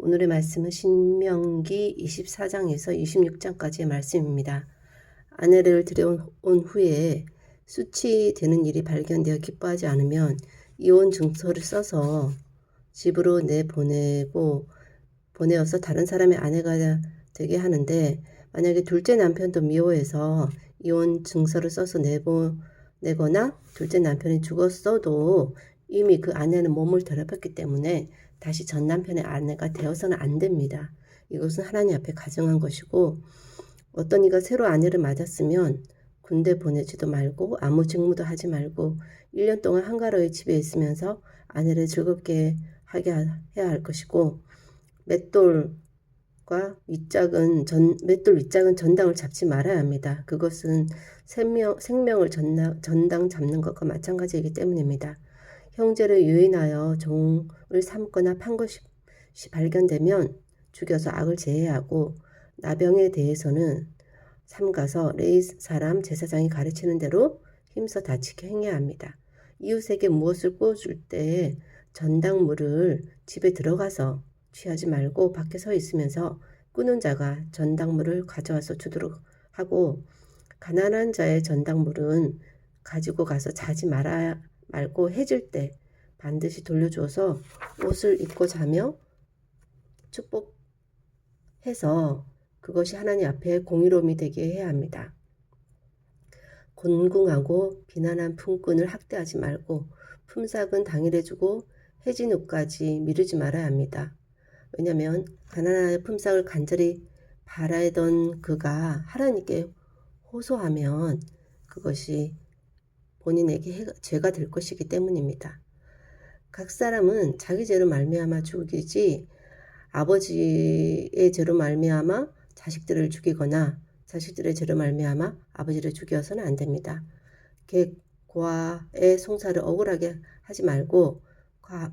오늘의 말씀은 신명기 24장에서 26장까지의 말씀입니다. 아내를 들여온 후에 수치되는 일이 발견되어 기뻐하지 않으면 이혼 증서를 써서 집으로 보내어서 다른 사람의 아내가 되게 하는데, 만약에 둘째 남편도 미워해서 이혼 증서를 써서 내거나 둘째 남편이 죽었어도 이미 그 아내는 몸을 더럽혔기 때문에 다시 전 남편의 아내가 되어서는 안 됩니다. 이것은 하나님 앞에 가정한 것이고, 어떤 이가 새로 아내를 맞았으면 군대 보내지도 말고 아무 직무도 하지 말고 1년 동안 한가로이 집에 있으면서 아내를 즐겁게 하게 해야 할 것이고, 맷돌 윗짝은 전당을 잡지 말아야 합니다. 그것은 생명을 전당 잡는 것과 마찬가지이기 때문입니다. 형제를 유인하여 종을 삼거나 판 것이 발견되면 죽여서 악을 제해하고, 나병에 대해서는 삼가서 레위 사람 제사장이 가르치는 대로 힘써 다치게 행해야 합니다. 이웃에게 무엇을 구워줄 때에 전당물을 집에 들어가서 취하지 말고 밖에 서 있으면서 꾸는 자가 전당물을 가져와서 주도록 하고, 가난한 자의 전당물은 가지고 가서 자지 말고 해질 때 반드시 돌려주어서 옷을 입고 자며 축복해서 그것이 하나님 앞에 공의로움이 되게 해야 합니다. 곤궁하고 비난한 품꾼을 학대하지 말고 품삯은 당일에 주고 해진 후까지 미루지 말아야 합니다. 왜냐하면 가난한 품삯을 간절히 바라던 그가 하나님께 호소하면 그것이 본인에게 죄가 될 것이기 때문입니다. 각 사람은 자기 죄로 말미암아 죽이지 아버지의 죄로 말미암아 자식들을 죽이거나 자식들의 죄로 말미암아 아버지를 죽여서는 안 됩니다. 고아의 송사를 억울하게 하지 말고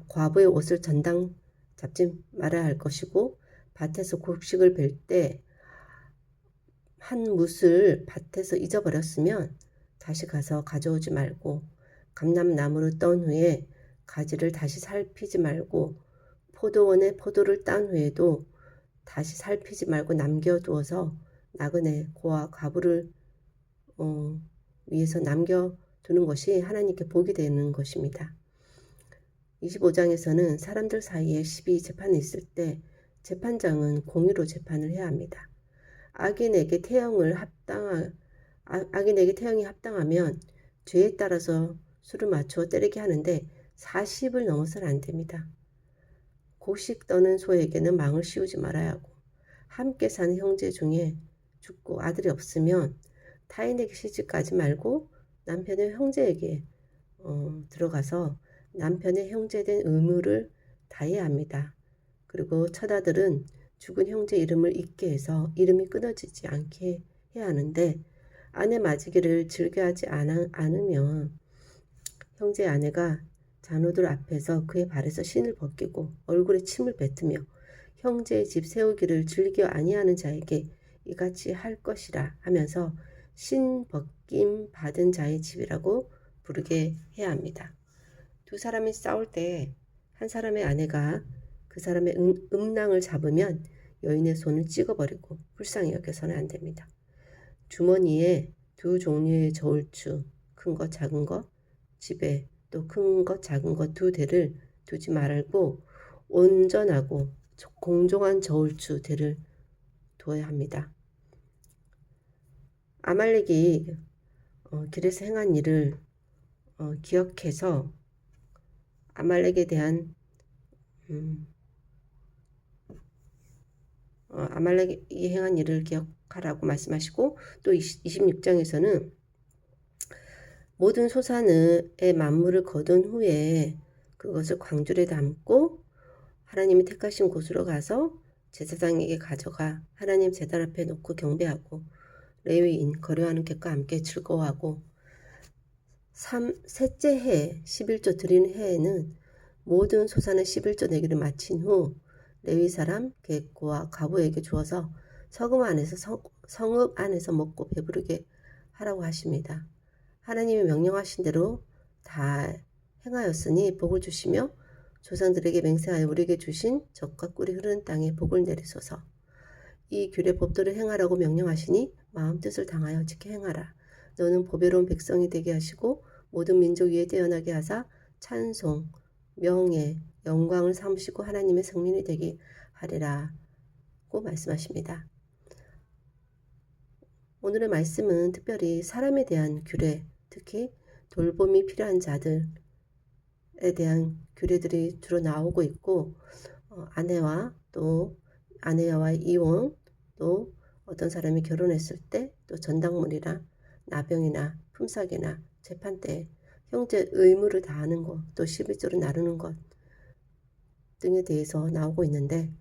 과부의 옷을 전당 잡지 말아야 할 것이고, 밭에서 곡식을 벨 때 한 뭇을 밭에서 잊어버렸으면 다시 가서 가져오지 말고, 감람나무를 떤 후에 가지를 다시 살피지 말고, 포도원에 포도를 딴 후에도 다시 살피지 말고 남겨두어서 나그네 고아 과부를 위해서 남겨두는 것이 하나님께 복이 되는 것입니다. 25장에서는 사람들 사이에 시비 재판이 있을 때 재판장은 공의로 재판을 해야 합니다. 악인에게 태형이 합당하면 죄에 따라서 수를 맞추어 때리게 하는데 40을 넘어서는 안 됩니다. 곡식 떠는 소에게는 망을 씌우지 말아야 하고, 함께 사는 형제 중에 죽고 아들이 없으면 타인에게 시집가지 말고 남편의 형제에게 들어가서 남편의 형제된 의무를 다해야 합니다. 그리고 처자들은 죽은 형제 이름을 잊게 해서 이름이 끊어지지 않게 해야 하는데, 아내 맞이기를 즐겨하지 않으면 형제 아내가 잔우들 앞에서 그의 발에서 신을 벗기고 얼굴에 침을 뱉으며 형제의 집 세우기를 즐겨 아니하는 자에게 이같이 할 것이라 하면서 신 벗김 받은 자의 집이라고 부르게 해야 합니다. 두 사람이 싸울 때 한 사람의 아내가 그 사람의 음낭을 잡으면 여인의 손을 찍어버리고 불쌍히 여겨서는 안 됩니다. 주머니에 두 종류의 저울추, 큰 거 작은 거, 집에 또 큰 것 작은 것 두 대를 두지 말고 온전하고 공정한 저울추 대를 두어야 합니다. 아말렉이 길에서 행한 일을 기억해서 아말렉에 대한 아말렉이 행한 일을 기억하라고 말씀하시고, 또 26장에서는 모든 소산의 만물을 거둔 후에 그것을 광주리에 담고 하나님이 택하신 곳으로 가서 제사장에게 가져가 하나님 제단 앞에 놓고 경배하고 레위인 거류하는 객과 함께 즐거워하고, 셋째 해 11조 드리는 해에는 모든 소산의 11조 내기를 마친 후 레위 사람 객과 과부에게 주어서 성읍 안에서 먹고 배부르게 하라고 하십니다. 하나님이 명령하신 대로 다 행하였으니 복을 주시며 조상들에게 맹세하여 우리에게 주신 젖과 꿀이 흐르는 땅에 복을 내리소서. 이 규례 법도를 행하라고 명령하시니 마음 뜻을 당하여 지켜 행하라. 너는 보배로운 백성이 되게 하시고 모든 민족 위에 뛰어나게 하사 찬송, 명예, 영광을 삼으시고 하나님의 성민이 되게 하리라고 말씀하십니다. 오늘의 말씀은 특별히 사람에 대한 규례, 특히 돌봄이 필요한 자들에 대한 규례들이 주로 나오고 있고, 아내와의 이혼, 또 어떤 사람이 결혼했을 때 또 전당물이나 나병이나 품삯이나 재판 때 형제 의무를 다하는 것, 또 11조를 나누는 것 등에 대해서 나오고 있는데,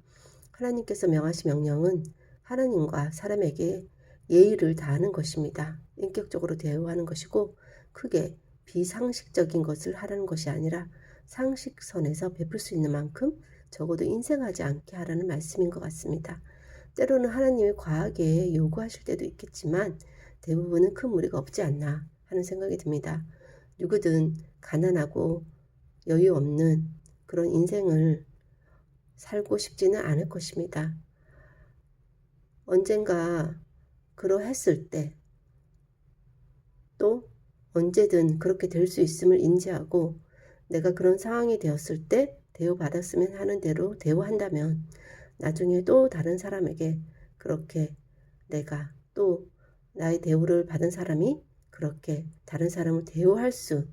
하나님께서 명하신 명령은 하나님과 사람에게 예의를 다하는 것입니다. 인격적으로 대우하는 것이고, 크게 비상식적인 것을 하라는 것이 아니라 상식선에서 베풀 수 있는 만큼 적어도 인색하지 않게 하라는 말씀인 것 같습니다. 때로는 하나님이 과하게 요구하실 때도 있겠지만 대부분은 큰 무리가 없지 않나 하는 생각이 듭니다. 누구든 가난하고 여유 없는 그런 인생을 살고 싶지는 않을 것입니다. 언젠가 그러했을 때 또 언제든 그렇게 될 수 있음을 인지하고 내가 그런 상황이 되었을 때 대우받았으면 하는 대로 대우한다면 나중에 또 다른 사람에게 그렇게 내가 또 나의 대우를 받은 사람이 그렇게 다른 사람을 대우할 수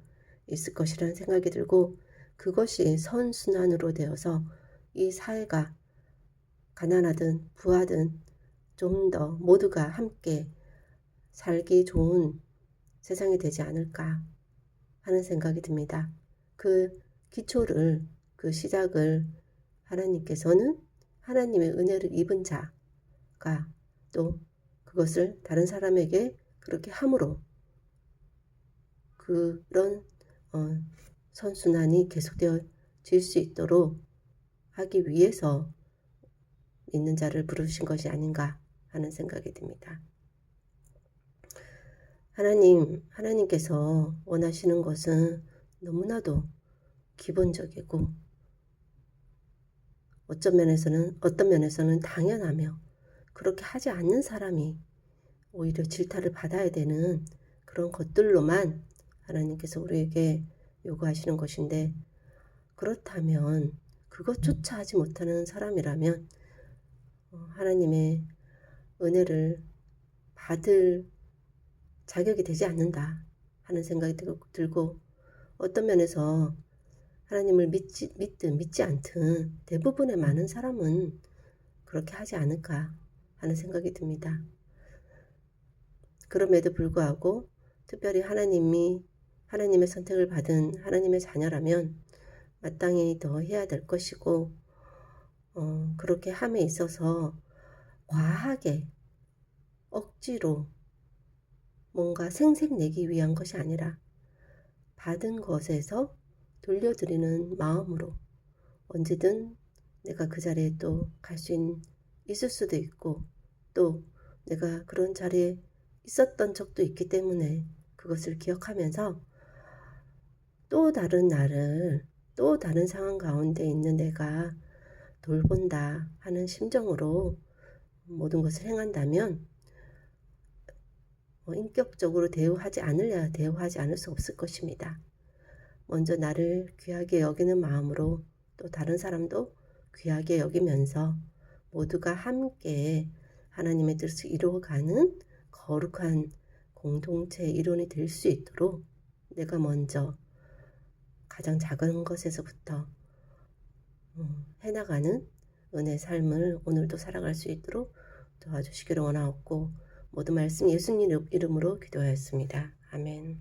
있을 것이라는 생각이 들고, 그것이 선순환으로 되어서 이 사회가 가난하든 부하든 좀 더 모두가 함께 살기 좋은 세상이 되지 않을까 하는 생각이 듭니다. 그 기초를, 그 시작을 하나님께서는 하나님의 은혜를 입은 자가 또 그것을 다른 사람에게 그렇게 함으로 그런 선순환이 계속되어질 수 있도록 하기 위해서 믿는 자를 부르신 것이 아닌가 하는 생각이 듭니다. 하나님께서 원하시는 것은 너무나도 기본적이고 어떤 면에서는 당연하며, 그렇게 하지 않는 사람이 오히려 질타를 받아야 되는 그런 것들로만 하나님께서 우리에게 요구하시는 것인데, 그렇다면 그것조차 하지 못하는 사람이라면 하나님의 은혜를 받을 자격이 되지 않는다 하는 생각이 들고, 어떤 면에서 하나님을 믿든 믿지 않든 대부분의 많은 사람은 그렇게 하지 않을까 하는 생각이 듭니다. 그럼에도 불구하고 특별히 하나님의 선택을 받은 하나님의 자녀라면 마땅히 더 해야 될 것이고, 그렇게 함에 있어서 과하게 억지로 뭔가 생색내기 위한 것이 아니라 받은 것에서 돌려드리는 마음으로 언제든 내가 그 자리에 또 갈 수 있을 수도 있고, 또 내가 그런 자리에 있었던 적도 있기 때문에 그것을 기억하면서 또 다른 나를, 또 다른 상황 가운데 있는 내가 돌본다 하는 심정으로 모든 것을 행한다면 인격적으로 대우하지 않을 수 없을 것입니다. 먼저 나를 귀하게 여기는 마음으로 또 다른 사람도 귀하게 여기면서 모두가 함께 하나님의 뜻을 이루어가는 거룩한 공동체의 일원이 될 수 있도록 내가 먼저 가장 작은 것에서부터 해나가는 은혜의 삶을 오늘도 살아갈 수 있도록 도와주시기를 원하옵고, 모든 말씀 예수님 이름으로 기도하였습니다. 아멘.